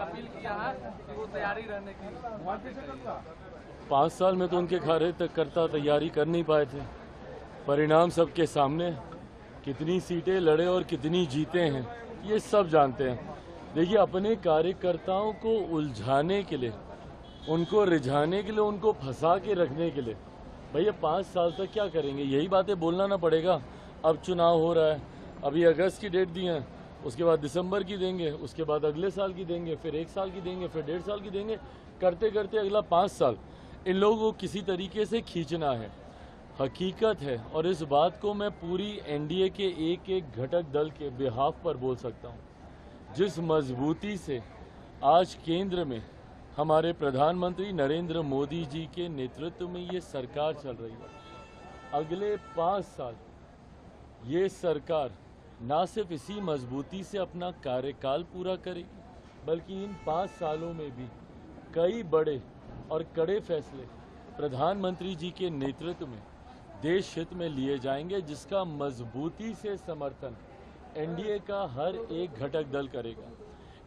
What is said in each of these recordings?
Appeal किया है कि वो तैयारी रहने की। 5 साल में तो उनके कार्यकर्ता तैयारी कर नहीं पाए थे। परिणाम सबके सामने, कितनी सीटें लड़े और कितनी जीते हैं ये सब जानते हैं। देखिए, अपने कार्यकर्ताओं को उलझाने के लिए, उनको रिझाने के लिए, उनको फंसा के रखने के लिए भैया 5 साल तक क्या करेंगे? यही बातें बोलना ना पड़ेगा। अब चुनाव हो रहा है, अभी अगस्त की डेट दी है, उसके बाद दिसंबर की देंगे, उसके बाद अगले साल की देंगे, फिर 1 साल की देंगे, फिर 1.5 साल की देंगे, करते करते अगला 5 साल इन लोगों को किसी तरीके से खींचना है। हकीकत है, और इस बात को मैं पूरी एनडीए के एक एक घटक दल के बिहाफ पर बोल सकता हूँ। जिस मजबूती से आज केंद्र में हमारे प्रधानमंत्री नरेंद्र मोदी जी के नेतृत्व में ये सरकार चल रही है, अगले 5 साल ये सरकार ना सिर्फ इसी मजबूती से अपना कार्यकाल पूरा करेगी, बल्कि इन 5 सालों में भी कई बड़े और कड़े फैसले प्रधानमंत्री जी के नेतृत्व में देश हित में लिए जाएंगे, जिसका मजबूती से समर्थन एनडीए का हर एक घटक दल करेगा।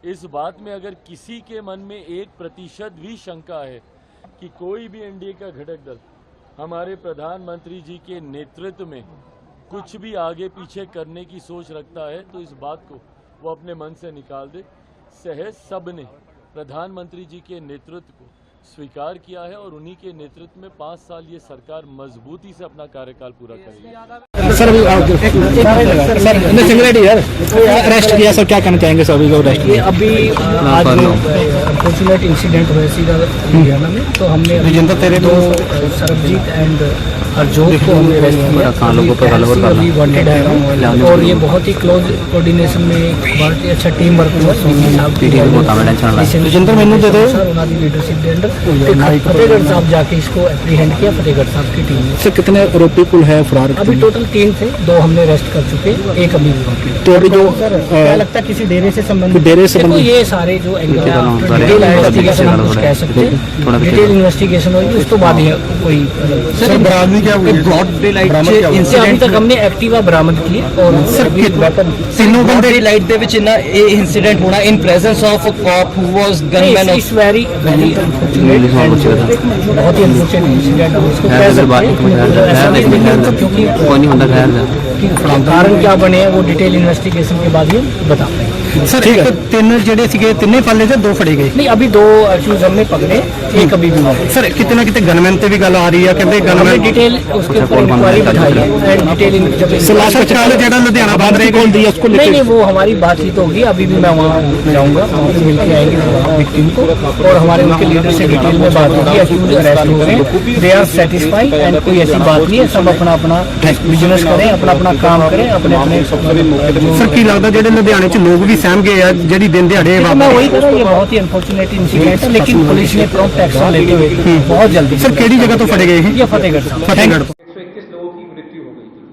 इस बात में अगर किसी के मन में 1% भी शंका है कि कोई भी एनडीए का घटक दल हमारे प्रधानमंत्री जी के नेतृत्व में कुछ भी आगे पीछे करने की सोच रखता है, तो इस बात को वो अपने मन से निकाल दे। सहज सबने प्रधानमंत्री जी के नेतृत्व को स्वीकार किया है और उन्हीं के नेतृत्व में 5 साल ये सरकार मजबूती से अपना कार्यकाल पूरा करेगी। सर अरेस्ट किया, सर क्या कहना चाहेंगे? सर अभी अभी आज अनफॉर्चुनेट इंसिडेंट हुआ सीधा हरियाणा में, तो हमने दो सरबजीत एंड अर्जोत को हमने अरेस्ट किया। अभी वांटेड है और ये बहुत ही क्लोज कोऑर्डिनेशन में बहुत ही अच्छा टीम वर्क हुआ। लीडरशिप के अंडर फतेहगढ़ साहब जाके इसको एप्रीहेंड किया, फतेहगढ़ साहब की टीम ने। सर कितने आरोपी कुल है फरार? अभी टोटल 3 थे, 2 हमने अरेस्ट कर चुके, एक अभी बाकी। तो अभी जो क्या लगता है किसी डेरे से संबंधित? देखो ये सारे जो डिटेल इन्वेस्टिगेशन हम कुछ कह सकते हैं, डिटेल इन्वेस्टिगेशन होगी उसके बाद ही कोई। सर बरामदगी क्या हुई? ब्रॉड डे लाइट अभी तक हमने एक्टिवा बरामद की और तीनों बंदे लाइट ਦੇ ਵਿੱਚ ਨਾ ਇਹ इंसिडेंट होना in presence of a cop who was gunman of. It's very unfortunate, बहुत ही अनफॉर्चुनेट इंसिडेंट उसको कह सकते हैं, क्योंकि कारण क्या बने वो डिटेल इन्वेस्टिगेशन के बाद ही बता पाएंगे। सर एक 3 ਜਿਹੜੇ ਸੀਗੇ ਤਿੰਨੇ ਫਾਲੇ ਤੇ 2 ਫੜੇ ਗਏ? नहीं, अभी 2 एक्यूज हमने पकड़े, एक अभी भी। सर कितने ना कितने गनमैन ਤੇ भी गल आ रही है, कहते गनमैन डिटेल उसके ऊपर इंक्वायरी बैठाई है एंड डिटेल ਜਿਹੜਾ ਲੁਧਿਆਣਾ ਬੰਦ ਰਹੀ ਕੋਲ दी उसको नहीं, वो हमारी बातचीत होगी। अभी भी मैं वहाँ जाऊँगा, वहाँ पे मिल के आएंगे विक्टिम को और हमारे उनके लीडर से डिटेल में बात होगी। एक्यूज अरेस्ट हो गए, दे आर सेटिस्फाइड एंड कोई ऐसी बात नहीं है, सब अपना अपना बिजनेस करें, अपना अपना काम करें, अपने अपने। सर की लगता ਜਿਹੜੇ ਲੁਧਿਆਣੇ ਚ लोग भी सहम गए हैं ਜਿਹੜੀ ਦਿਨ ਦਿਹਾੜੇ? मैं वही कह रहा हूँ, ये बहुत ही अनफॉर्चुनेट इंसिडेंट है, लेकिन पुलिस ने प्रॉम्प्ट एक्शन लेते हुए बहुत जल्दी। सर केड़ी जगह तो फड़े गए हैं? ये फतेहगढ़ साहब। फतेहगढ़। 121 लोगों की मृत्यु हो गई थी।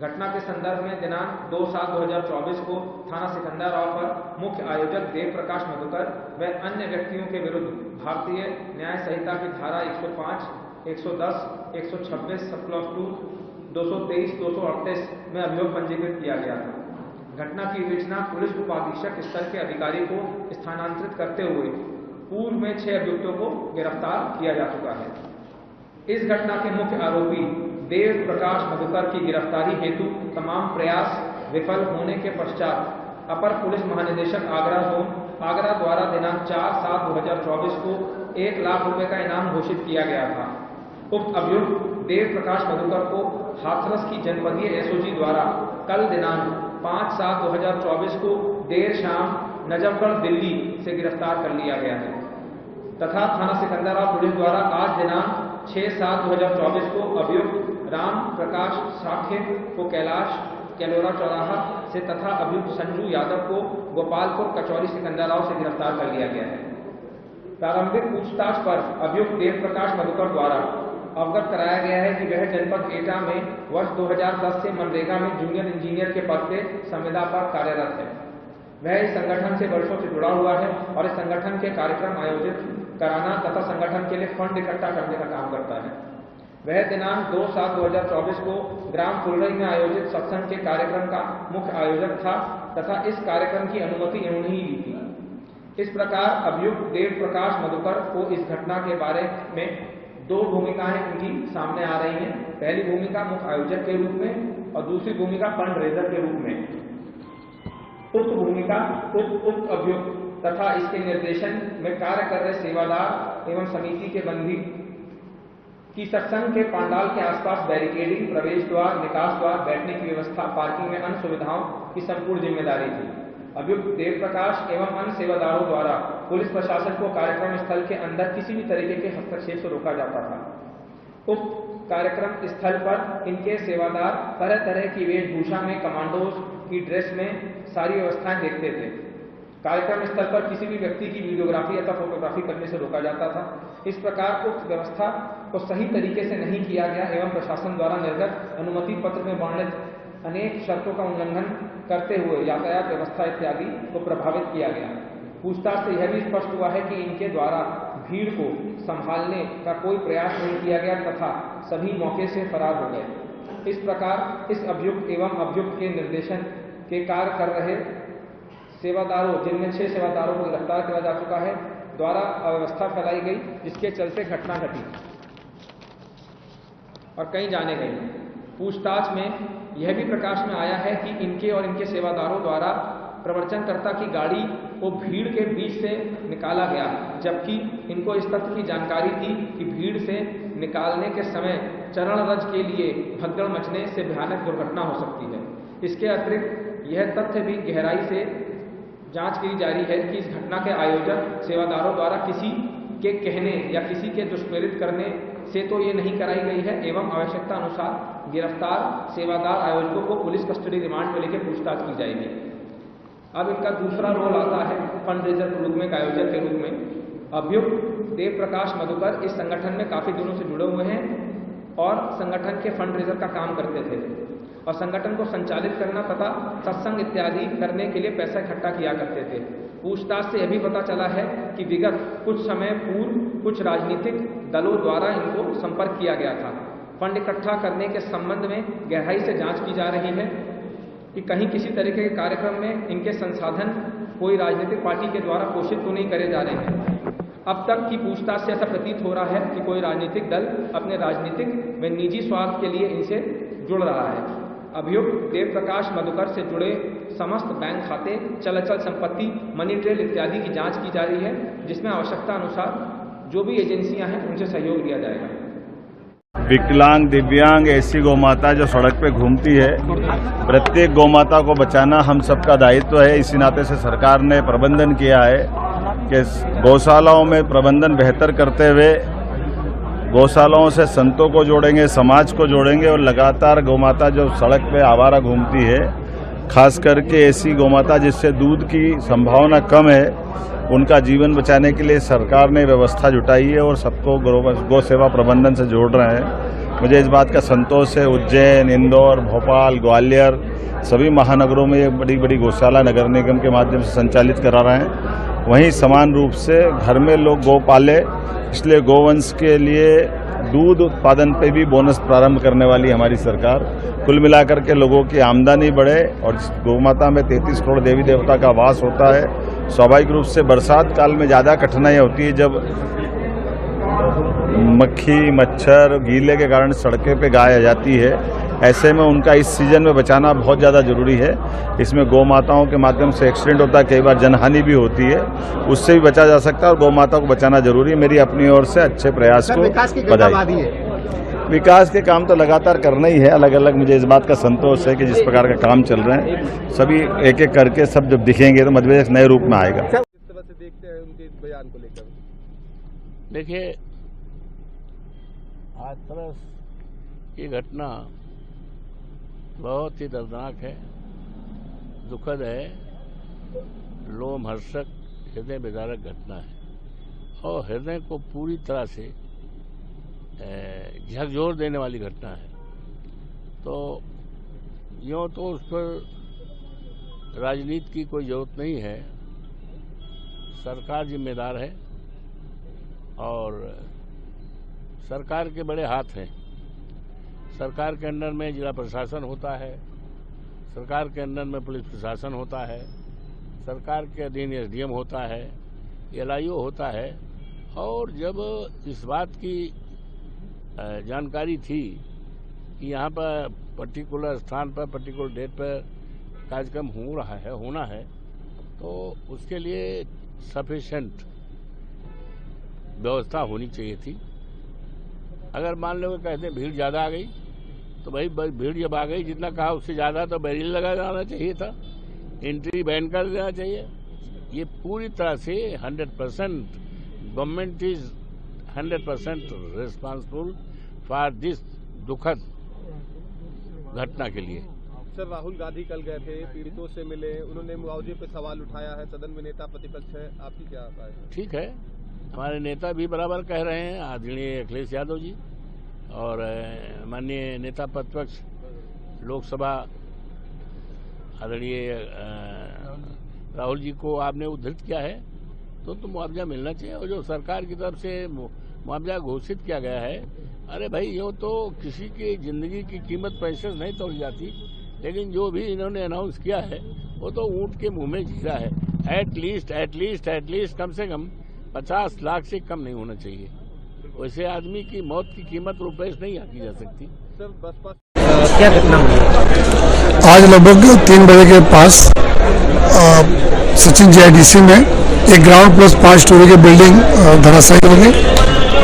घटना के संदर्भ में दिनांक 2/7/2024 को थाना सिकंदराबाद पर मुख्य आयोजक देव प्रकाश मधुकर व अन्य व्यक्तियों के विरुद्ध भारतीय न्याय संहिता की धारा 105, 110, 126 सब क्लॉज 2, 223, 238 में अभियोग पंजीकृत किया गया था। घटना की विवेचना पुलिस उपाधीक्षक स्तर के अधिकारी को स्थानांतरित करते हुए पूर्व में 6 अभियुक्तों को गिरफ्तार किया जा चुका है। इस घटना के मुख्य आरोपी देव प्रकाश मधुकर की गिरफ्तारी हेतु तमाम प्रयास विफल होने के पश्चात अपर पुलिस महानिदेशक आगरा जोन आगरा द्वारा दिनांक 4/7/2024 को 1 लाख रुपए का इनाम घोषित किया गया था। उक्त अभियुक्त देव प्रकाश मधुकर को हाथरस की जनपदीय एसओजी द्वारा कल दिनांक 5/7/2024 को देर शाम नजफगढ़ दिल्ली से गिरफ्तार कर लिया गया है तथा थाना सिकंदराबाद पुलिस द्वारा आज दिनांक 6/7/2024 को अभियुक्त राम प्रकाश साखे को कैलाश कैलोरा चौराहा से तथा अभियुक्त संजू यादव को गोपालपुर कचौरी सिकंदराबाद से गिरफ्तार कर लिया गया है। प्रारंभिक पूछताछ पर अभियुक्त देव प्रकाश मधुकर द्वारा अवगत कराया गया है कि वह जनपद एटा में वर्ष 2010 से मनरेगा में जूनियर इंजीनियर के पद पे संविदा पर कार्यरत है। वह इस संगठन से वर्षों से जुड़ा हुआ है और इस संगठन के कार्यक्रम आयोजित कराना तथा संगठन के लिए फंड इकट्ठा करने का काम करता है। वह दिनांक 2/7/2024 को ग्राम फुलरई में आयोजित सत्संग के कार्यक्रम का मुख्य आयोजक था तथा इस कार्यक्रम की अनुमति इन्होंने ही दी थी। इस प्रकार अभियुक्त देव प्रकाश मधुकर को इस घटना के बारे में दो भूमिकाएं उनकी सामने आ रही हैं। पहली भूमिका मुख्य आयोजक के रूप में और दूसरी भूमिका फंड रेजर के रूप में। उक्त भूमिका उक्त अभियुक्त तथा इसके निर्देशन में कार्य कर रहे सेवादार एवं समिति के बंदी की सत्संग के पंडाल के आसपास बैरिकेडिंग, प्रवेश द्वार, निकास द्वार, बैठने की व्यवस्था, पार्किंग में अन्य सुविधाओं की संपूर्ण जिम्मेदारी थी। अभियुक्त देव प्रकाश एवं अन्य सेवादारों द्वारा पुलिस प्रशासन को कार्यक्रम स्थल के अंदर किसी भी तरीके के हस्तक्षेप से रोका जाता था। उक्त कार्यक्रम स्थल पर इनके सेवादार तरह तरह की वेशभूषा में, कमांडोज की ड्रेस में सारी व्यवस्थाएं देखते थे। कार्यक्रम स्थल पर किसी भी व्यक्ति की वीडियोग्राफी अथवा फोटोग्राफी करने से रोका जाता था। इस प्रकार उक्त व्यवस्था को सही तरीके से नहीं किया गया एवं प्रशासन द्वारा निर्गत अनुमति पत्र में वर्णित अनेक शर्तों का उल्लंघन करते हुए यातायात व्यवस्था इत्यादि को प्रभावित किया गया। पूछताछ से यह भी स्पष्ट हुआ है कि इनके द्वारा भीड़ को संभालने का कोई प्रयास नहीं किया गया तथा सभी मौके से फरार हो गए। इस प्रकार इस अभियुक्त एवं अभियुक्त के निर्देशन के कार्य कर रहे सेवादारों, जिनमें 6 सेवादारों को गिरफ्तार किया जा चुका है, द्वारा अव्यवस्था फैलाई गई, जिसके चलते घटना घटी और कहीं जाने गई। पूछताछ में यह भी प्रकाश में आया है कि इनके और इनके सेवादारों द्वारा प्रवचनकर्ता की गाड़ी को भीड़ के बीच से निकाला गया, जबकि इनको इस तथ्य की जानकारी थी कि भीड़ से निकालने के समय चरण रज के लिए भगदड़ मचने से भयानक दुर्घटना हो सकती है। इसके अतिरिक्त यह तथ्य भी गहराई से जांच की जा रही है कि इस घटना के आयोजक सेवादारों द्वारा किसी के कहने या किसी के दुष्प्रेरित करने से तो ये नहीं कराई गई है एवं आवश्यकता अनुसार गिरफ्तार सेवादार आयोजकों को पुलिस कस्टडी रिमांड में लेकर पूछताछ की जाएगी। अब इनका दूसरा रोल आता है फंड रेजर के रूप में, आयोजक के रूप में। अभियुक्त देव प्रकाश मधुकर इस संगठन में काफी दिनों से जुड़े हुए हैं और संगठन के फंड रेजर का काम करते थे और संगठन को संचालित करना तथा सत्संग इत्यादि करने के लिए पैसा इकट्ठा किया करते थे। पूछताछ से यह भी पता चला है कि विगत कुछ समय पूर्व कुछ राजनीतिक दलों द्वारा इनको संपर्क किया गया था। फंड इकट्ठा करने के संबंध में गहराई से जांच की जा रही है कि कहीं किसी तरीके के कार्यक्रम में इनके संसाधन कोई राजनीतिक पार्टी के द्वारा पोषित तो नहीं करे जा रहे हैं। अब तक की पूछताछ से ऐसा प्रतीत हो रहा है कि कोई राजनीतिक दल अपने राजनीतिक व निजी स्वार्थ के लिए इनसे जुड़ रहा है। अभियुक्त देव प्रकाश मधुकर से जुड़े समस्त बैंक खाते, चल अचल संपत्ति, मनी ट्रेल इत्यादि की जांच की जा रही है, जिसमें आवश्यकता अनुसार जो भी एजेंसियां हैं उनसे सहयोग लिया जाएगा। विकलांग, दिव्यांग, ऐसी गौमाता जो सड़क पे घूमती है, प्रत्येक गौमाता को बचाना हम सबका दायित्व है। इसी नाते से सरकार ने प्रबंधन किया है कि गौशालाओं में प्रबंधन बेहतर करते हुए गौशालाओं से संतों को जोड़ेंगे, समाज को जोड़ेंगे और लगातार गौमाता जो सड़क पे आवारा घूमती है, खास करके ऐसी गौमाता जिससे दूध की संभावना कम है, उनका जीवन बचाने के लिए सरकार ने व्यवस्था जुटाई है और सबको गौ सेवा प्रबंधन से जोड़ रहे हैं। मुझे इस बात का संतोष है। उज्जैन, इंदौर, भोपाल, ग्वालियर सभी महानगरों में ये बड़ी बड़ी गौशाला नगर निगम के माध्यम से संचालित करा रहे हैं। वहीं समान रूप से घर में लोग गौ पाले, इसलिए गौवंश के लिए दूध उत्पादन पे भी बोनस प्रारंभ करने वाली हमारी सरकार। कुल मिलाकर के लोगों की आमदनी बढ़े और गौमाता में 33 करोड़ देवी देवता का वास होता है। स्वाभाविक रूप से बरसात काल में ज़्यादा कठिनाई होती है, जब मक्खी, मच्छर, गीले के कारण सड़कें पे गाय आ जाती है। ऐसे में उनका इस सीजन में बचाना बहुत ज़्यादा जरूरी है। इसमें गौ माताओं के माध्यम से एक्सीडेंट होता है, कई बार जनहानि भी होती है, उससे भी बचा जा सकता है और गौ माता को बचाना जरूरी है। मेरी अपनी ओर से अच्छे प्रयास को बधाई। विकास के काम तो लगातार करना ही है। अलग अलग मुझे इस बात का संतोष है कि जिस प्रकार का काम चल रहे हैं, सभी एक एक करके सब जब दिखेंगे तो मध्य प्रदेश नए रूप में आएगा। किस तरह से देखते हैं उनके बयान को लेकर? देखिए, हाथरस की घटना बहुत ही दर्दनाक है, दुखद है, लोमहर्षक, हृदय विदारक घटना है और हृदय को पूरी तरह से झकझोर देने वाली घटना है। तो यूँ तो उस पर राजनीति की कोई जरूरत नहीं है, सरकार जिम्मेदार है और सरकार के बड़े हाथ हैं। सरकार के अंडर में जिला प्रशासन होता है, सरकार के अंडर में पुलिस प्रशासन होता है, सरकार के अधीन एसडीएम होता है, LIO होता है। और जब इस बात की जानकारी थी कि यहाँ पर पर्टिकुलर स्थान पर पर्टिकुलर डेट पर कार्यक्रम होना है, तो उसके लिए सफिशिएंट व्यवस्था होनी चाहिए थी। अगर मान लो कहते हैं भीड़ ज़्यादा आ गई, तो भाई भीड़ जब आ गई, जितना कहा उससे ज़्यादा तो बैरियर लगा जाना चाहिए था, एंट्री बैन कर देना चाहिए। ये पूरी तरह से 100% government is 100% responsible for this दुखद घटना के लिए। सर, राहुल गांधी कल गए थे, पीड़ितों से मिले, उन्होंने मुआवजे पे सवाल उठाया है, सदन में नेता प्रतिपक्ष है, आपकी क्या राय है? ठीक है, हमारे नेता भी बराबर कह रहे हैं, आदरणीय अखिलेश यादव जी और माननीय नेता प्रतिपक्ष लोकसभा आदरणीय राहुल जी को आपने उद्धृत किया है, तो मुआवजा मिलना चाहिए। और जो सरकार की तरफ से मुआवजा घोषित किया गया है, अरे भाई ये तो किसी की जिंदगी की कीमत पैसे नहीं तोड़ जाती, लेकिन जो भी इन्होंने अनाउंस किया है वो तो ऊंट के मुंह में जीरा है। एटलीस्ट कम से कम 50 लाख से कम नहीं होना चाहिए। वैसे आदमी की मौत की कीमत रुपये से नहीं आकी जा सकती। सर, बसपा क्या घटना हुई? आज लगभग 3 बजे के पास सचिन GIDC में एक ग्राउंड प्लस 5 स्टोरी की बिल्डिंग धराशायी हो गई।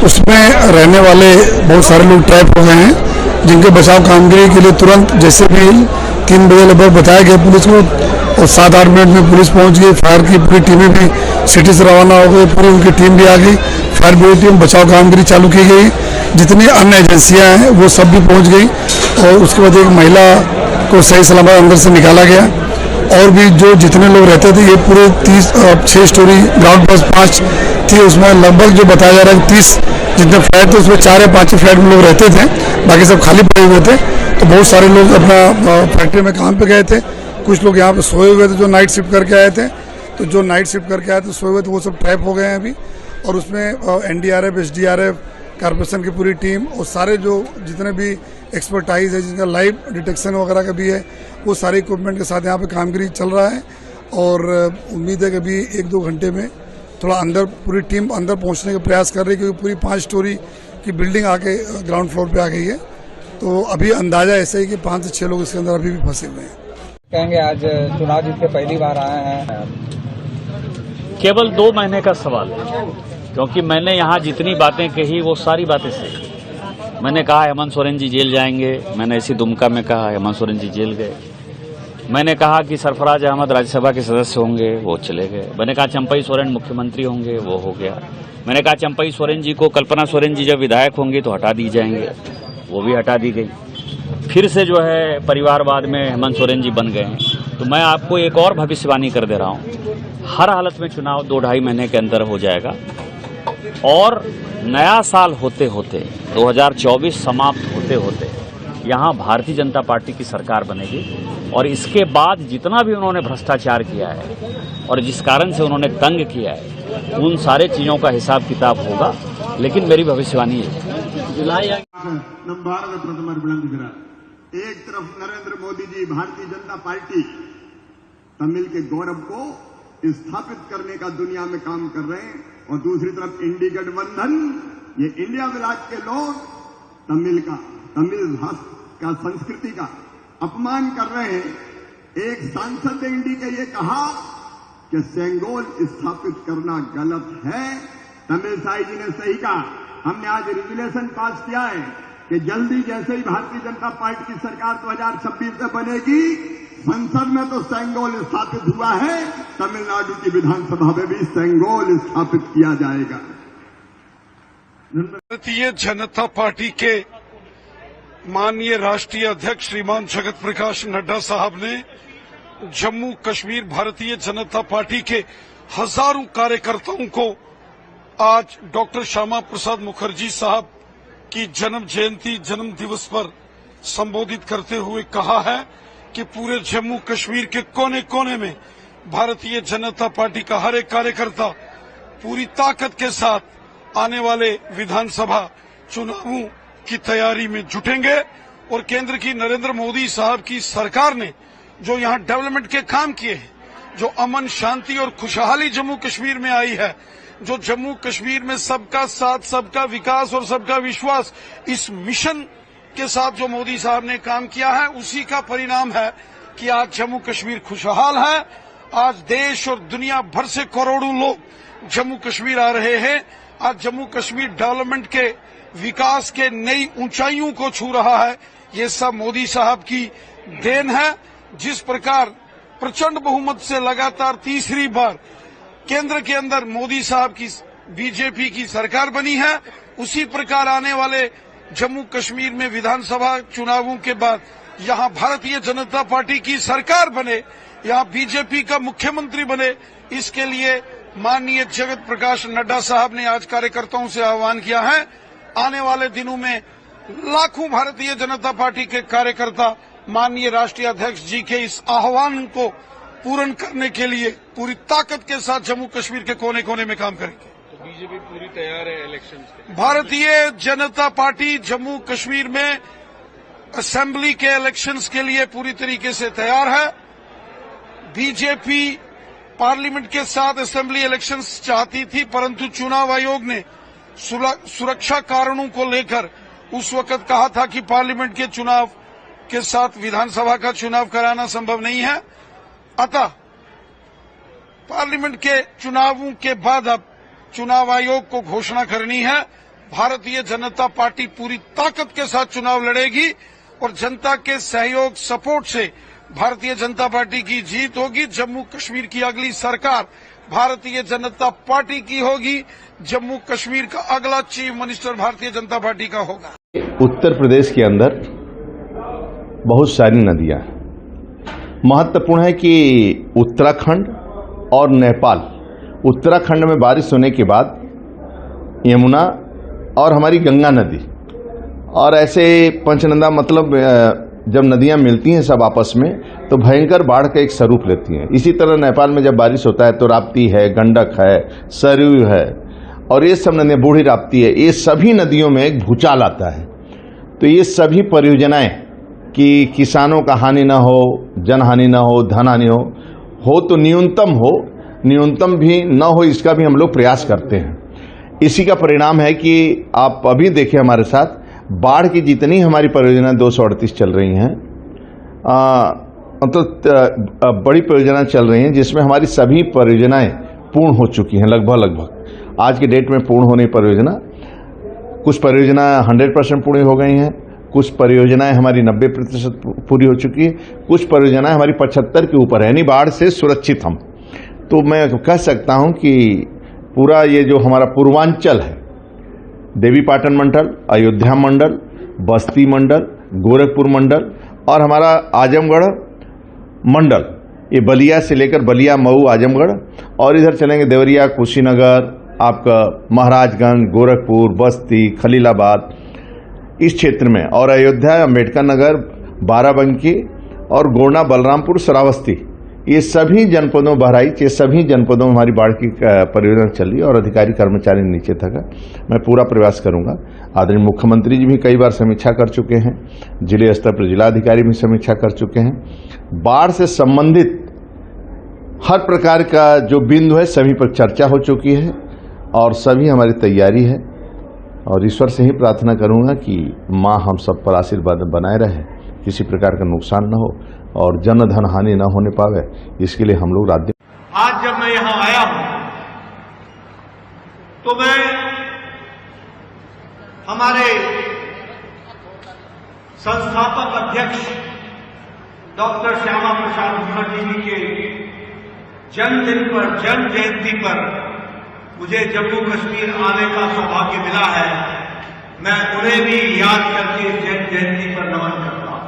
उसमें रहने वाले बहुत सारे लोग ट्रैप हो गए हैं, जिनके बचाव कामगिरी के लिए तुरंत जैसे भी 3 बजे लगभग बताया गया पुलिस को, और 7-8 मिनट में पुलिस पहुंच गई। फायर की पूरी टीमें भी सिटी से रवाना हो गई, पूरी उनकी टीम भी आ गई। फायर ब्रिगेड टीम बचाव कामगिरी चालू की गई। जितनी अन्य एजेंसियां हैं वो सब भी पहुंच गई, और उसके बाद एक महिला को सही सलामत अंदर से निकाला गया। और भी जो जितने लोग रहते थे, ये पूरे 6 स्टोरी ग्राउंड प्लस 5 थी, उसमें लगभग जो बताया जा रहा है 30 जितने फ्लैट थे उसमें 4 या 5 फ्लैट में लोग रहते थे, बाकी सब खाली पड़े हुए थे। तो बहुत सारे लोग अपना फैक्ट्री में काम पे गए थे, कुछ लोग यहाँ पे सोए हुए थे जो नाइट शिफ्ट करके आए थे। तो जो नाइट शिफ्ट करके आए थे सोए हुए थे वो सब ट्रैप हो गए हैं अभी। और उसमें NDRF SDRF कॉर्पोरेशन की पूरी टीम और सारे जो जितने भी एक्सपर्टाइज है, जिनका लाइव डिटेक्शन वगैरह का भी है, वो सारे इक्विपमेंट के साथ यहाँ पे कामगिरी चल रहा है। और उम्मीद है कि अभी 1-2 घंटे में थोड़ा अंदर पूरी टीम अंदर पहुँचने का प्रयास कर रही है, क्योंकि पूरी 5 स्टोरी की बिल्डिंग आके ग्राउंड फ्लोर पे आ गई है। तो अभी अंदाजा ऐसा है कि 5 से 6 लोग इसके अंदर अभी भी फंसे हुए हैं। कहेंगे आज चुनाव जीत के पहली बार आए हैं, केवल 2 महीने का सवाल है, क्योंकि मैंने यहाँ जितनी बातें कही वो सारी बातें सही। मैंने कहा हेमंत सोरेन जी जेल जाएंगे, मैंने इसी दुमका में कहा हेमंत सोरेन जी जेल गए। मैंने कहा कि सरफराज अहमद राज्यसभा के सदस्य होंगे, वो चले गए। मैंने कहा चंपई सोरेन मुख्यमंत्री होंगे, वो हो गया। मैंने कहा चंपई सोरेन जी को कल्पना सोरेन जी जब विधायक होंगी तो हटा दी जाएंगे, वो भी हटा दी गई। फिर से जो है परिवारवाद में हेमंत सोरेन जी बन गए हैं। तो मैं आपको एक और भविष्यवाणी कर दे रहा हूँ, हर हालत में चुनाव 2-2.5 महीने के अंदर हो जाएगा। और नया साल होते होते 2024 समाप्त होते होते यहाँ भारतीय जनता पार्टी की सरकार बनेगी। और इसके बाद जितना भी उन्होंने भ्रष्टाचार किया है और जिस कारण से उन्होंने तंग किया है, उन सारे चीज़ों का हिसाब किताब होगा। लेकिन मेरी भविष्यवाणी है, ನಮ್ಮ ಭಾರತ ಪ್ರಥಮರು ಬೆಳೆದಿದ್ದಾರೆ। एक तरफ नरेंद्र मोदी जी भारतीय जनता पार्टी तमिल के गौरव को स्थापित करने का दुनिया में काम कर रहे हैं, और दूसरी तरफ इंडी गठबंधन, ये इंडिया विलास के लोग तमिल भाषा का संस्कृति का अपमान कर रहे हैं। एक सांसद ने इंडी के ये कहा कि सेंगोल स्थापित करना गलत है। तमिल साई जी ने सही कहा। हमने आज रेजुलेशन पास किया है कि जल्दी जैसे ही भारतीय जनता पार्टी की सरकार 2026 में बनेगी, संसद में तो सेंगोल स्थापित हुआ है, तमिलनाडु की विधानसभा में भी सेंगोल स्थापित किया जाएगा। भारतीय जनता पार्टी के माननीय राष्ट्रीय अध्यक्ष श्रीमान जगत प्रकाश नड्डा साहब ने जम्मू कश्मीर भारतीय जनता पार्टी के हजारों कार्यकर्ताओं को आज डॉक्टर श्यामा प्रसाद मुखर्जी साहब की जन्म जयंती जन्म दिवस पर संबोधित करते हुए कहा है कि पूरे जम्मू कश्मीर के कोने कोने में भारतीय जनता पार्टी का हर एक कार्यकर्ता पूरी ताकत के साथ आने वाले विधानसभा चुनावों की तैयारी में जुटेंगे। और केंद्र की नरेंद्र मोदी साहब की सरकार ने जो यहां डेवलपमेंट के काम किए हैं, जो अमन शांति और खुशहाली जम्मू कश्मीर में आई है, जो जम्मू कश्मीर में सबका साथ, सबका विकास और सबका विश्वास, इस मिशन के साथ जो मोदी साहब ने काम किया है, उसी का परिणाम है कि आज जम्मू कश्मीर खुशहाल है। आज देश और दुनिया भर से करोड़ों लोग जम्मू कश्मीर आ रहे हैं। आज जम्मू कश्मीर डेवलपमेंट के विकास के नई ऊंचाइयों को छू रहा है। ये सब मोदी साहब की देन है। जिस प्रकार प्रचंड बहुमत से लगातार तीसरी बार केंद्र के अंदर मोदी साहब की बीजेपी की सरकार बनी है, उसी प्रकार आने वाले जम्मू कश्मीर में विधानसभा चुनावों के बाद यहां भारतीय जनता पार्टी की सरकार बने, यहां बीजेपी का मुख्यमंत्री बने, इसके लिए माननीय जगत प्रकाश नड्डा साहब ने आज कार्यकर्ताओं से आह्वान किया है। आने वाले दिनों में लाखों भारतीय जनता पार्टी के कार्यकर्ता माननीय राष्ट्रीय अध्यक्ष जी के इस आह्वान को पूर्ण करने के लिए पूरी ताकत के साथ जम्मू कश्मीर के कोने कोने में काम करेंगे। तो बीजेपी पूरी तैयार है इलेक्शन के? भारतीय जनता पार्टी जम्मू कश्मीर में असेंबली के इलेक्शंस के लिए पूरी तरीके से तैयार है। बीजेपी पार्लियामेंट के साथ असेंबली इलेक्शंस चाहती थी, परंतु चुनाव आयोग ने सुरक्षा कारणों को लेकर उस वक्त कहा था कि पार्लियामेंट के चुनाव के साथ विधानसभा का चुनाव कराना संभव नहीं है। अतः पार्लियामेंट के चुनावों के बाद अब चुनाव आयोग को घोषणा करनी है। भारतीय जनता पार्टी पूरी ताकत के साथ चुनाव लड़ेगी और जनता के सहयोग सपोर्ट से भारतीय जनता पार्टी की जीत होगी। जम्मू कश्मीर की अगली सरकार भारतीय जनता पार्टी की होगी। जम्मू कश्मीर का अगला chief minister Bharatiya Janata party का होगा। उत्तर प्रदेश के अंदर बहुत सारी नदियां हैं। महत्वपूर्ण है कि उत्तराखंड और नेपाल, उत्तराखंड में बारिश होने के बाद यमुना और हमारी गंगा नदी, और ऐसे पंचनदा, मतलब जब नदियां मिलती हैं सब आपस में तो भयंकर बाढ़ का एक स्वरूप लेती हैं। इसी तरह नेपाल में जब बारिश होता है तो राप्ती है, गंडक है, सरयू है और ये सब नदियां, बूढ़ी राप्ती है, ये सभी नदियों में एक भूचाल आता है। तो ये सभी परियोजनाएं कि किसानों का हानि ना हो, जन हानि ना हो, धन हानि हो तो न्यूनतम हो, न्यूनतम भी न हो, इसका भी हम लोग प्रयास करते हैं। इसी का परिणाम है कि आप अभी देखें हमारे साथ बाढ़ की जितनी हमारी परियोजनाएं 238 चल रही हैं, मतलब बड़ी परियोजनाएं चल रही हैं जिसमें हमारी सभी परियोजनाएं पूर्ण हो चुकी हैं। लगभग आज की डेट में पूर्ण होने परियोजना, कुछ परियोजनाएं 100% पूरी हो गई हैं, कुछ परियोजनाएं हमारी 90% पूरी हो चुकी है, कुछ परियोजनाएं हमारी 75 के ऊपर है, यानी बाढ़ से सुरक्षित हम। तो मैं कह सकता हूं कि पूरा ये जो हमारा पूर्वांचल है, देवीपाटन मंडल, अयोध्या मंडल, बस्ती मंडल, गोरखपुर मंडल और हमारा आजमगढ़ मंडल, ये बलिया से लेकर बलिया, मऊ, आजमगढ़ और इधर चलेंगे देवरिया, कुशीनगर, आपका महाराजगंज, गोरखपुर, बस्ती, खलीलाबाद, इस क्षेत्र में, और अयोध्या, अम्बेडकर नगर, बाराबंकी और गोंडा, बलरामपुर, श्रावस्ती, ये सभी जनपदों, बहराइच, ये सभी जनपदों में हमारी बाढ़ की परियोजना चल रही है और अधिकारी कर्मचारी नीचे तक है। मैं पूरा प्रयास करूंगा। आदरणीय मुख्यमंत्री जी भी कई बार समीक्षा कर चुके हैं, जिले स्तर पर जिलाधिकारी भी समीक्षा कर चुके हैं। बाढ़ से संबंधित हर प्रकार का जो बिंदु है सभी पर चर्चा हो चुकी है और सभी हमारी तैयारी है और ईश्वर से ही प्रार्थना करूंगा कि माँ हम सब पर आशीर्वाद बनाए रहे, किसी प्रकार का नुकसान न हो और जन धन हानि न होने पावे, इसके लिए हम लोग रात दिन। आज जब मैं यहां आया हूं तो मैं हमारे संस्थापक अध्यक्ष डॉक्टर श्यामा प्रसाद मुखर्जी जी के जन्मदिन पर, जन्म जयंती पर मुझे जम्मू कश्मीर आने का सौभाग्य मिला है। मैं उन्हें भी याद करके जन्म जयंती पर नमन करता हूं।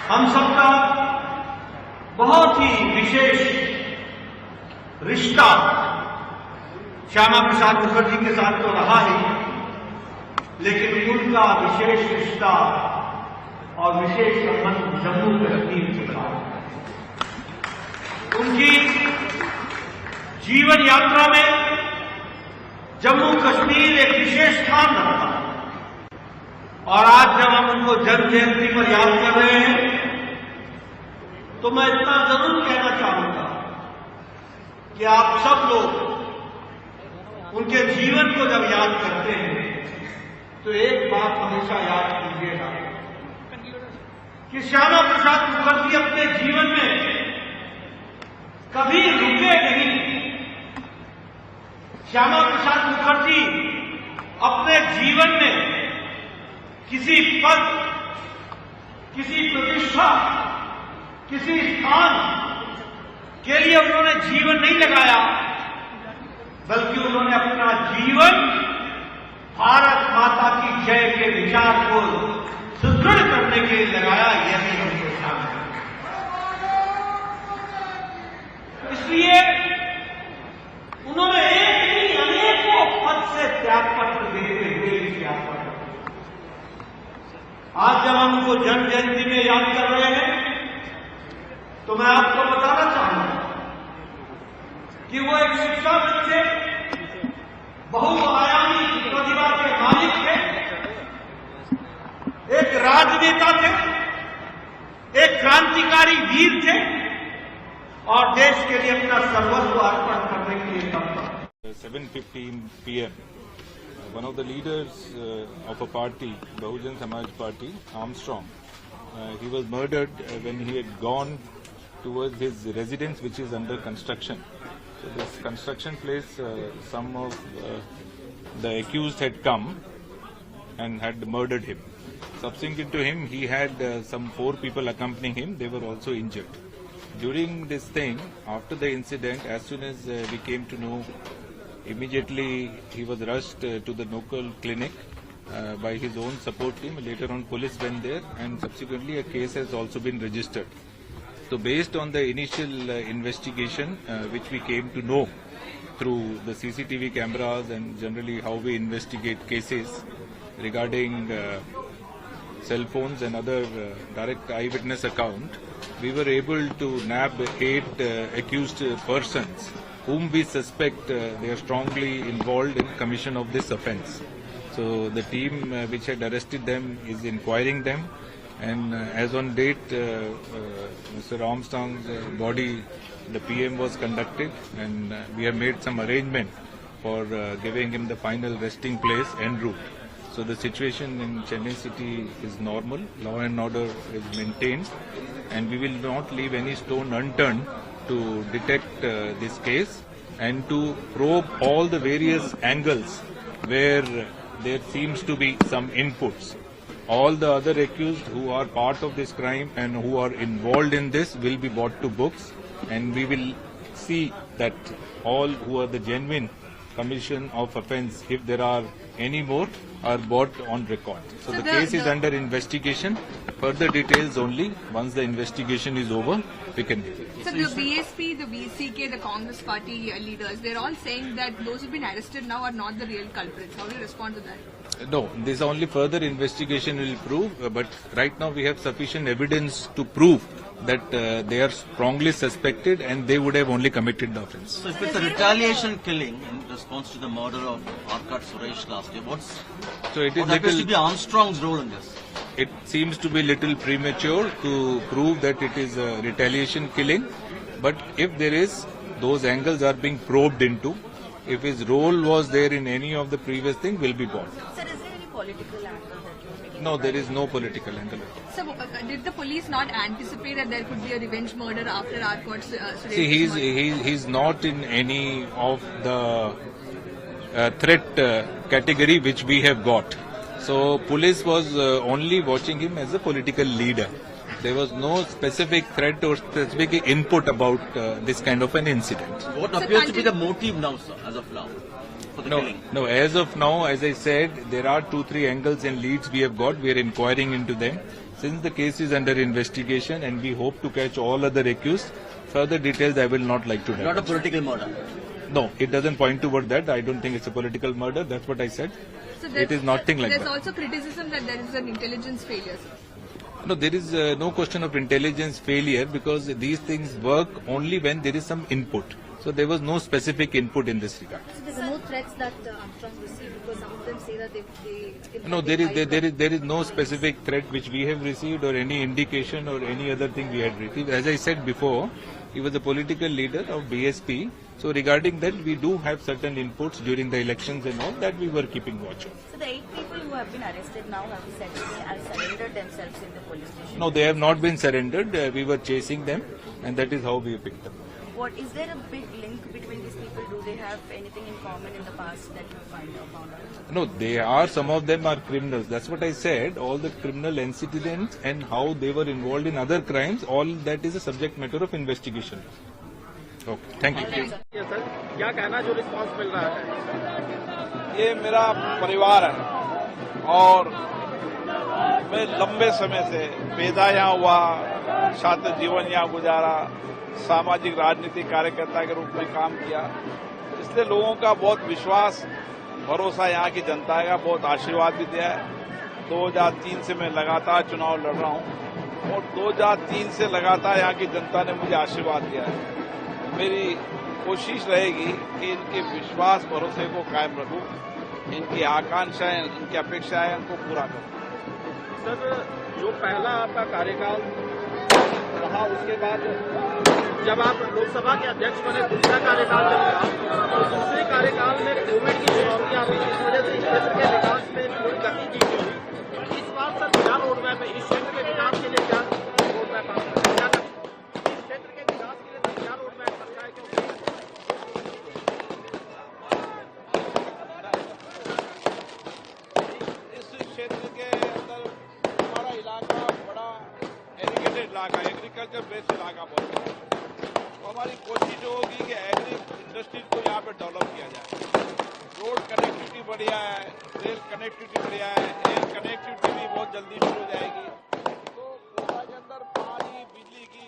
हम सबका बहुत ही विशेष रिश्ता श्यामा प्रसाद मुखर्जी के साथ तो रहा ही, लेकिन उनका विशेष रिश्ता और विशेष संबंध जम्मू कश्मीर से रहा। उनकी जीवन यात्रा में जम्मू कश्मीर एक विशेष स्थान रखता है और आज जब हम उनको जन्म जयंती पर याद कर रहे हैं तो मैं इतना जरूर कहना चाहूंगा कि आप सब लोग उनके जीवन को जब याद करते हैं तो एक बात हमेशा याद कीजिएगा कि श्यामा प्रसाद मुखर्जी अपने जीवन में कभी रुके नहीं। श्यामा प्रसाद मुखर्जी अपने जीवन में किसी पद, किसी प्रतिष्ठा, किसी स्थान के लिए उन्होंने जीवन नहीं लगाया, बल्कि उन्होंने अपना जीवन भारत माता की जय के विचार को सुदृढ़ करने के लिए लगाया। यही उनके सामने। इसलिए उन्होंने एक नहीं अनेकों पद से त्यागपत्र देते हुए इस यात्रा। आज जब हम उनको जन्म जयंती में याद कर रहे हैं तो मैं आपको बताना चाहूंगा कि वो एक शिक्षाविद थे, बहुआयामी प्रतिभा के मालिक थे, एक राजनेता थे, एक क्रांतिकारी वीर थे और देश के लिए अपना सर्वस्व अर्पण करने के लिए तत्पर। 7:15 p.m. One of the leaders of a party, Bahujan Samaj Party, Armstrong, he was murdered when he had gone towards his residence, which is under construction. So this construction place, some of the accused had come and had murdered him. Subsequent to him, he had some 4 people accompanying him. They were also injured. During this thing, after the incident, as soon as we came to know, immediately he was rushed to the local clinic by his own support team. Later on, police went there, and subsequently a case has also been registered. So based on the initial investigation, which we came to know through the CCTV cameras and generally how we investigate cases regarding cell phones and other direct eyewitness account, we were able to nab 8 accused persons whom we suspect they are strongly involved in commission of this offence. So the team which had arrested them is inquiring them, and as on date, Mr. Armstrong's body, the PM was conducted, and we have made some arrangement for giving him the final resting place en route. So the situation in Chennai city is normal, law and order is maintained, and we will not leave any stone unturned to detect this case and to probe all the various angles where there seems to be some inputs. All the other accused who are part of this crime and who are involved in this will be brought to books, and we will see that all who are the genuine commission of offence, if there are any more, are brought on record. So the case is under investigation. Further details only once the investigation is over, we can give it. So the BSP, the VCK, the Congress party leaders, they're all saying that those who've been arrested now are not the real culprits. How do you respond to that? No, this only further investigation will prove, but right now we have sufficient evidence to prove that they are strongly suspected and they would have only committed the offence. So if it's a retaliation killing in response to the murder of Arkat Suresh last year, what happens to be Armstrong's role in this? It seems to be little premature to prove that it is a retaliation killing, but if there is, those angles are being probed into. If his role was there in any of the previous things, will be brought. Sir, is there any political angle that you're making? No, there is no political angle. So, did the police not anticipate that there could be a revenge murder after Arkat Suresh? See, he's not in any of the threat category which we have got. So, police was only watching him as a political leader. There was no specific threat or specific input about this kind of an incident. What appears to be the motive now, sir, as of now, for the killing? No, as of now, as I said, there are 2-3 angles and leads we have got. We are inquiring into them. Since the case is under investigation and we hope to catch all other accused, further details I will not like to have. Not a political murder? No, it doesn't point toward that. I don't think it's a political murder. That's what I said. So it is nothing like that. There's also criticism that there is an intelligence failure, sir. No, there is no question of intelligence failure because these things work only when there is some input. So there was no specific input in this regard. So there's no threats that Armstrong received? Because some of them say that they No, there is no specific threat which we have received or any indication or any other thing we had received. As I said before, he was a political leader of BSP. So regarding that, we do have certain inputs during the elections and all that we were keeping watch on. So the 8 people who have been arrested now have surrendered themselves in the police station? No, they have not been surrendered. We were chasing them, and that is how we picked them. What is there a big link between these people? Do they have anything in common in the past that you found out? No, they are, some of them are criminals. That's what I said. All the criminal antecedents and how they were involved in other crimes, all that is a subject matter of investigation. Okay, thank you. Sir क्या कहना जो response मिल रहा है? ये मेरा परिवार है और मैं लंबे समय से पैदा यहाँ हुआ, छात्र जीवन यहाँ गुजारा, सामाजिक राजनीतिक कार्यकर्ता के रूप में काम किया, इसलिए लोगों का बहुत विश्वास भरोसा यहाँ की जनता का बहुत आशीर्वाद भी दिया है। 2003 से मैं लगातार चुनाव लड़ रहा हूँ और 2003 से लगातार यहाँ की जनता ने मुझे आशीर्वाद दिया है। मेरी कोशिश रहेगी कि इनके विश्वास भरोसे को कायम रखूं, इनकी आकांक्षाएं, इनकी अपेक्षाएं उनको पूरा करूं। सर जो पहला आपका कार्यकाल रहा, उसके बाद जब आप लोकसभा के अध्यक्ष बने, दूसरा कार्यकाल जब रहा, तो दूसरे कार्यकाल में कोविड की चुनौतियां भी, इस वजह से इस क्षेत्र के विकास में थोड़ी गति की गई। इस बार सर क्या रोड मैप है इस क्षेत्र के विकास के लिए? क्या रोड मैप है इस क्षेत्र के विकास के लिए? क्या रोड मैप रखा है? इलाका, एग्रीकल्चर बेस्ड इलाका बोलते हैं, तो हमारी कोशिश होगी कि एग्री इंडस्ट्रीज को यहाँ पे डेवलप किया जाए। रोड कनेक्टिविटी बढ़िया है, रेल कनेक्टिविटी बढ़िया है, एयर कनेक्टिविटी भी बहुत जल्दी शुरू हो जाएगी। तो कोटा के अंदर पानी, बिजली की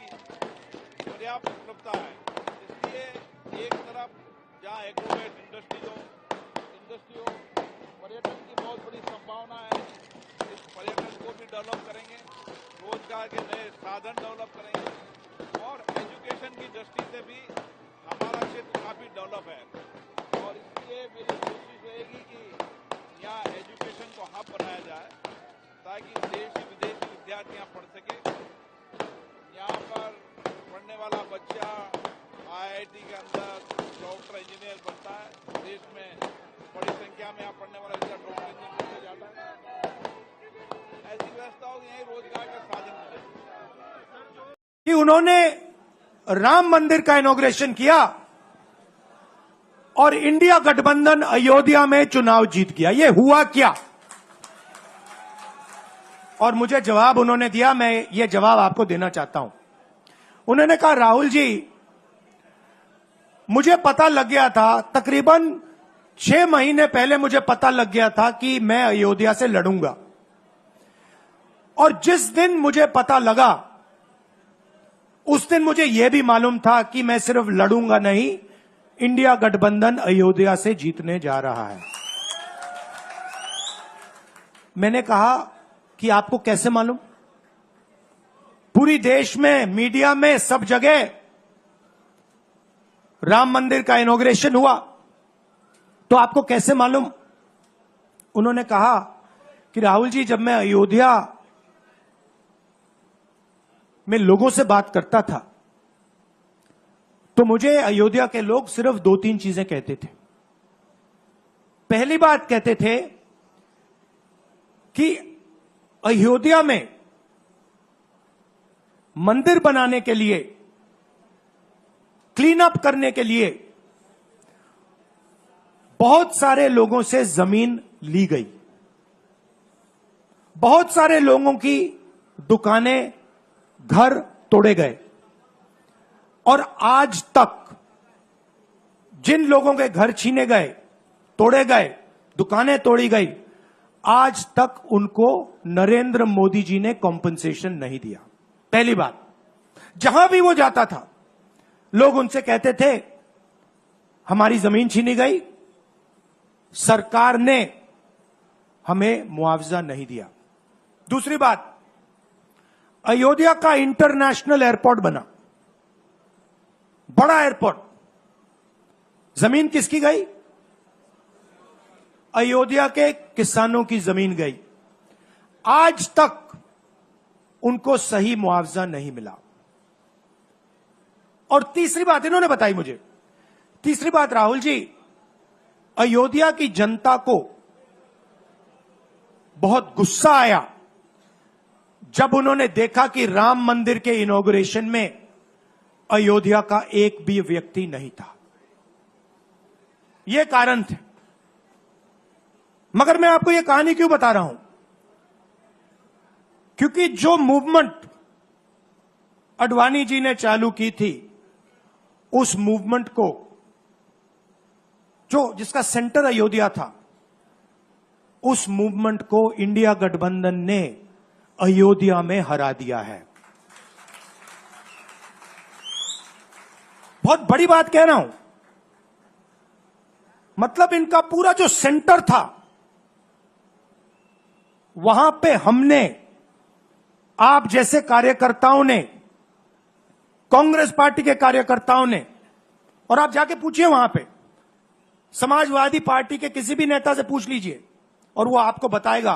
पर्याप्त उपलब्धता है, इसलिए एक तरफ जहाँ एग्रोवेट इंडस्ट्री हो, पर्यटन की बहुत बड़ी संभावना है, इस पर्यटन को भी डेवलप करेंगे, रोजगार के नए साधन डेवलप करेंगे और एजुकेशन की दृष्टि से भी हमारा क्षेत्र काफी डेवलप है और इसलिए मेरी कोशिश रहेगी कि यहाँ एजुकेशन को हब बनाया जाए ताकि देशी विदेशी विद्यार्थी यहाँ पढ़ सके। यहाँ पर पढ़ने वाला बच्चा IIT के अंदर डॉक्टर इंजीनियर बनता है, देश में बड़ी संख्या में यहाँ पढ़ने वाला बच्चा डॉक्टर इंजीनियर बनने जाता है। ऐसी व्यवस्था होगी, यही रोजगार का साधन मिलेगा। कि उन्होंने राम मंदिर का इनॉग्रेशन किया और इंडिया गठबंधन अयोध्या में चुनाव जीत गया। ये हुआ क्या? और मुझे जवाब उन्होंने दिया, मैं ये जवाब आपको देना चाहता हूं। उन्होंने कहा, राहुल जी, मुझे पता लग गया था, तकरीबन 6 महीने पहले मुझे पता लग गया था कि मैं अयोध्या से लड़ूंगा, और जिस दिन मुझे पता लगा उस दिन मुझे यह भी मालूम था कि मैं सिर्फ लड़ूंगा नहीं, इंडिया गठबंधन अयोध्या से जीतने जा रहा है। मैंने कहा कि आपको कैसे मालूम? पूरी देश में, मीडिया में, सब जगह राम मंदिर का इनॉग्रेशन हुआ, तो आपको कैसे मालूम? उन्होंने कहा कि राहुल जी, जब मैं अयोध्या में लोगों से बात करता था तो मुझे अयोध्या के लोग सिर्फ 2-3 चीजें कहते थे। पहली बात कहते थे कि अयोध्या में मंदिर बनाने के लिए, क्लीन अप करने के लिए बहुत सारे लोगों से जमीन ली गई, बहुत सारे लोगों की दुकानें, घर तोड़े गए, और आज तक जिन लोगों के घर छीने गए, तोड़े गए, दुकानें तोड़ी गई, आज तक उनको नरेंद्र मोदी जी ने कॉम्पनसेशन नहीं दिया। पहली बात, जहां भी वो जाता था लोग उनसे कहते थे हमारी जमीन छीनी गई, सरकार ने हमें मुआवजा नहीं दिया। दूसरी बात, अयोध्या का इंटरनेशनल एयरपोर्ट बना, बड़ा एयरपोर्ट, जमीन किसकी गई? अयोध्या के किसानों की जमीन गई, आज तक उनको सही मुआवजा नहीं मिला। और तीसरी बात इन्होंने बताई मुझे, तीसरी बात राहुल जी, अयोध्या की जनता को बहुत गुस्सा आया जब उन्होंने देखा कि राम मंदिर के इनॉग्रेशन में अयोध्या का एक भी व्यक्ति नहीं था। यह कारण थे। मगर मैं आपको यह कहानी क्यों बता रहा हूं? क्योंकि जो मूवमेंट अडवाणी जी ने चालू की थी, उस मूवमेंट को जिसका सेंटर अयोध्या था, उस मूवमेंट को इंडिया गठबंधन ने अयोध्या में हरा दिया है। बहुत बड़ी बात कह रहा हूं। मतलब इनका पूरा जो सेंटर था, वहां पे हमने, आप जैसे कार्यकर्ताओं ने, कांग्रेस पार्टी के कार्यकर्ताओं ने, और आप जाके पूछिए वहां पे, समाजवादी पार्टी के किसी भी नेता से पूछ लीजिए और वो आपको बताएगा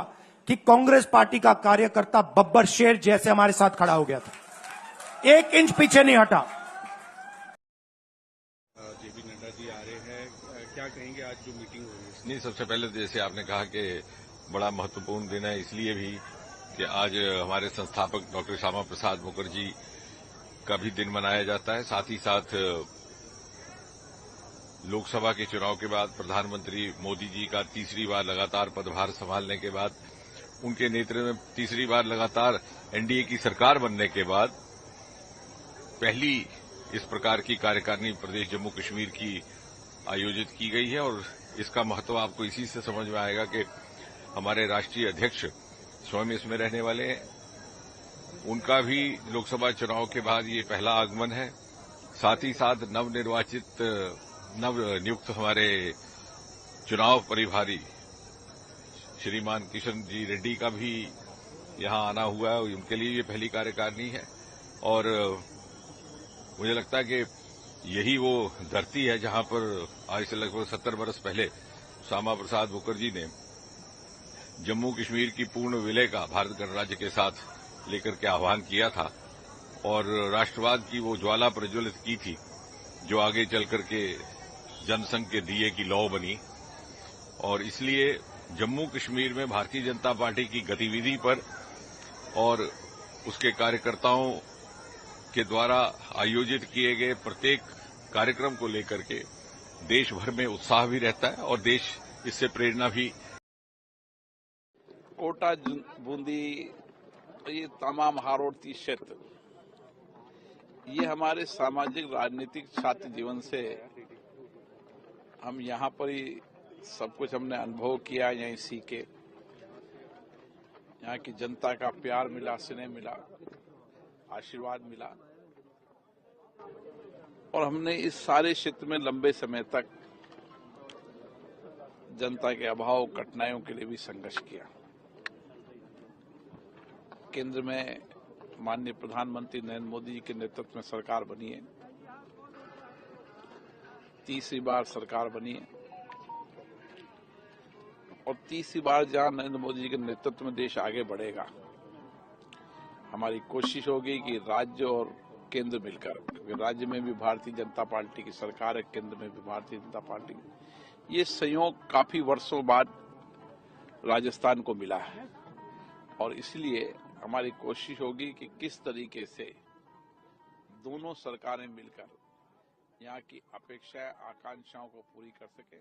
कि कांग्रेस पार्टी का कार्यकर्ता बब्बर शेर जैसे हमारे साथ खड़ा हो गया था, 1 इंच पीछे नहीं हटा। जेपी नड्डा जी आ रहे हैं, क्या कहेंगे आज जो मीटिंग हुई? नहीं, सबसे पहले तो जैसे आपने कहा कि बड़ा महत्वपूर्ण दिन है, इसलिए भी कि आज हमारे संस्थापक डॉक्टर श्यामा प्रसाद मुखर्जी का भी दिन मनाया जाता है। साथ ही साथ लोकसभा के चुनाव के बाद प्रधानमंत्री मोदी जी का तीसरी बार लगातार पदभार संभालने के बाद, उनके नेतृत्व में तीसरी बार लगातार एनडीए की सरकार बनने के बाद पहली इस प्रकार की कार्यकारिणी प्रदेश जम्मू कश्मीर की आयोजित की गई है। और इसका महत्व आपको इसी से समझ में आएगा कि हमारे राष्ट्रीय अध्यक्ष स्वयं इसमें रहने वाले हैं। उनका भी लोकसभा चुनाव के बाद ये पहला आगमन है। साथ ही साथ नवनियुक्त हमारे चुनाव प्रभारी श्रीमान किशन जी रेड्डी का भी यहां आना हुआ है। उनके लिए ये पहली कार्यकारिणी है और मुझे लगता है कि यही वो धरती है जहां पर आज से लगभग 70 वर्ष पहले श्यामा प्रसाद मुखर्जी ने जम्मू कश्मीर की पूर्ण विलय का भारत गणराज्य के साथ लेकर के आह्वान किया था और राष्ट्रवाद की वो ज्वाला प्रज्वलित की थी जो आगे चल करके जनसंघ के दिए की लौ बनी। और इसलिए जम्मू कश्मीर में भारतीय जनता पार्टी की गतिविधि पर और उसके कार्यकर्ताओं के द्वारा आयोजित किए गए प्रत्येक कार्यक्रम को लेकर के देश भर में उत्साह भी रहता है और देश इससे प्रेरणा भी। कोटा, बूंदी, ये तमाम हारोड़ती क्षेत्र, ये हमारे सामाजिक राजनीतिक छात्र जीवन से हम यहाँ पर ही सब कुछ हमने अनुभव किया, यहीं सीखे। यहाँ की जनता का प्यार मिला, स्नेह मिला, आशीर्वाद मिला और हमने इस सारे क्षेत्र में लंबे समय तक जनता के अभाव, कठिनाइयों के लिए भी संघर्ष किया। केंद्र में माननीय प्रधानमंत्री नरेंद्र मोदी जी के नेतृत्व में सरकार बनी है, तीसरी बार सरकार बनी है और तीसरी बार जहां नरेंद्र मोदी जी के नेतृत्व में देश आगे बढ़ेगा, हमारी कोशिश होगी कि राज्य और केंद्र मिलकर, राज्य में भी भारतीय जनता पार्टी की सरकार है, केंद्र में भी भारतीय जनता पार्टी, ये संयोग काफी वर्षों बाद राजस्थान को मिला है और इसलिए हमारी कोशिश होगी कि किस तरीके से दोनों सरकारें मिलकर यहाँ की अपेक्षाएं, आकांक्षाओं को पूरी कर सके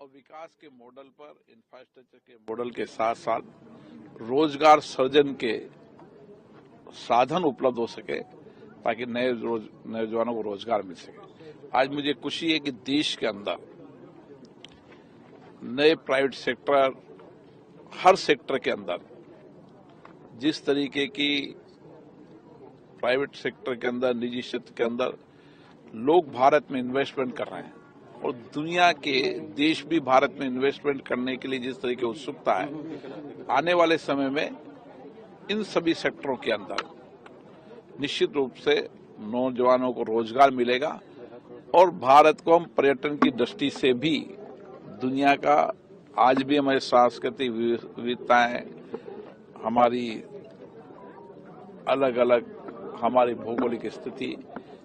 और विकास के मॉडल पर, इंफ्रास्ट्रक्चर के मॉडल के साथ साथ रोजगार सृजन के साधन उपलब्ध हो सके ताकि नए नौजवानों को रोजगार मिल सके। आज मुझे खुशी है कि देश के अंदर नए प्राइवेट सेक्टर, हर सेक्टर के अंदर जिस तरीके की प्राइवेट सेक्टर के अंदर, निजी क्षेत्र के अंदर लोग भारत में इन्वेस्टमेंट कर रहे हैं और दुनिया के देश भी भारत में इन्वेस्टमेंट करने के लिए जिस तरीके की उत्सुकता है, आने वाले समय में इन सभी सेक्टरों के अंदर निश्चित रूप से नौजवानों को रोजगार मिलेगा और भारत को हम पर्यटन की दृष्टि से भी दुनिया का आज भी हमारी सांस्कृतिक विविधताएं, हमारी अलग अलग हमारी भौगोलिक स्थिति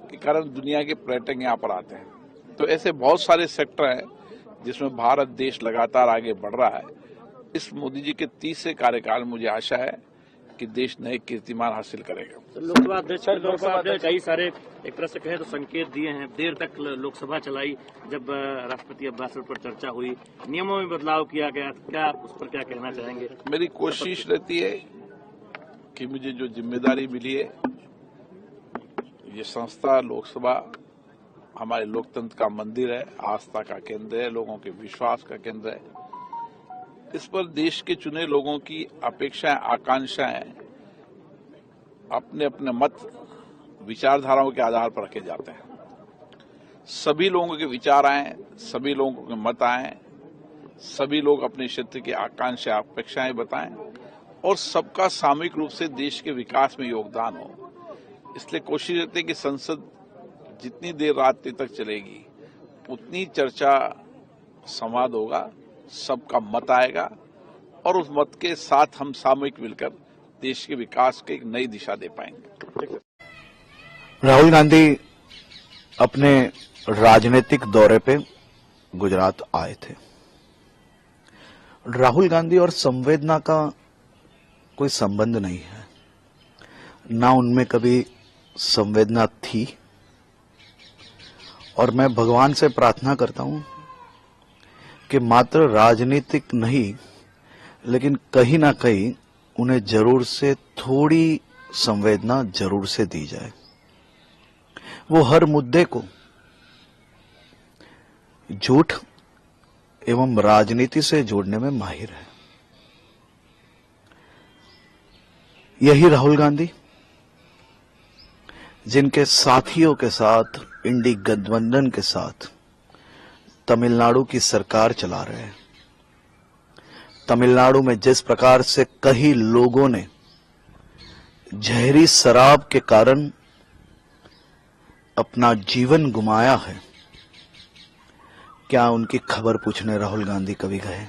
के कारण दुनिया के पर्यटक यहाँ पर आते हैं। तो ऐसे बहुत सारे सेक्टर हैं जिसमें भारत देश लगातार आगे बढ़ रहा है। इस मोदी जी के 30वें कार्यकाल में मुझे आशा है कि देश नए कीर्तिमान हासिल करेगा। लोकसभा अध्यक्ष के तौर पर आपने कई सारे एक तरह से कहे तो संकेत दिए हैं। देर तक लोकसभा चलाई, जब राष्ट्रपति अभिभाषण पर चर्चा हुई, नियमों में बदलाव किया गया, क्या उस पर क्या कहना चाहेंगे? मेरी कोशिश रहती है कि मुझे जो जिम्मेदारी मिली है, ये संस्था लोकसभा हमारे लोकतंत्र का मंदिर है, आस्था का केंद्र है, लोगों के विश्वास का केंद्र है। इस पर देश के चुने लोगों की अपेक्षाएं, आकांक्षाएं अपने अपने मत, विचारधाराओं के आधार पर रखे जाते हैं। सभी लोगों के विचार आए, सभी लोगों के मत आए, सभी लोग अपने क्षेत्र की आकांक्षा, अपेक्षाएं बताएं और सबका सामूहिक रूप से देश के विकास में योगदान हो। इसलिए कोशिश रहती है कि संसद जितनी देर रात्रि तक चलेगी उतनी चर्चा, संवाद होगा, सबका मत आएगा और उस मत के साथ हम सामूहिक मिलकर देश के विकास की एक नई दिशा दे पाएंगे। राहुल गांधी अपने राजनीतिक दौरे पे गुजरात आए थे। राहुल गांधी और संवेदना का कोई संबंध नहीं है, ना उनमें कभी संवेदना थी। और मैं भगवान से प्रार्थना करता हूं कि मात्र राजनीतिक नहीं, लेकिन कहीं ना कहीं उन्हें जरूर से थोड़ी संवेदना जरूर से दी जाए। वो हर मुद्दे को झूठ एवं राजनीति से जोड़ने में माहिर है। यही राहुल गांधी जिनके साथियों के साथ, इंडी गठबंधन के साथ तमिलनाडु की सरकार चला रहे हैं। तमिलनाडु में जिस प्रकार से कई लोगों ने जहरी शराब के कारण अपना जीवन गुमाया है, क्या उनकी खबर पूछने राहुल गांधी कभी गए?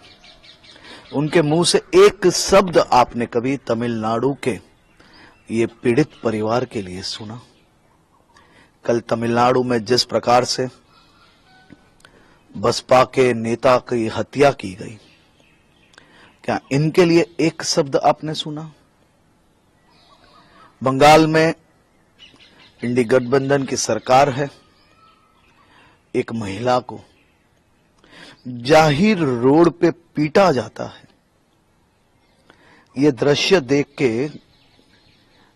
उनके मुंह से एक शब्द आपने कभी तमिलनाडु के ये पीड़ित परिवार के लिए सुना? कल तमिलनाडु में जिस प्रकार से बसपा के नेता की हत्या की गई, क्या इनके लिए एक शब्द आपने सुना? बंगाल में इंडी गठबंधन की सरकार है, एक महिला को जाहिर रोड पे पीटा जाता है। ये दृश्य देख के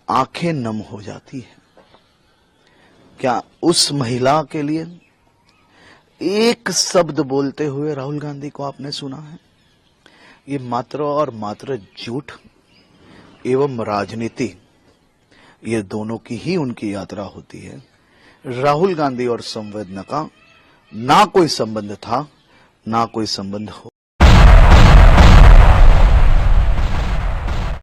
आंखें नम हो जाती है। क्या उस महिला के लिए एक शब्द बोलते हुए राहुल गांधी को आपने सुना है? ये मात्र और मात्र झूठ एवं राजनीति, ये दोनों की ही उनकी यात्रा होती है। राहुल गांधी और संवेदना का ना कोई संबंध था, ना कोई संबंध हो।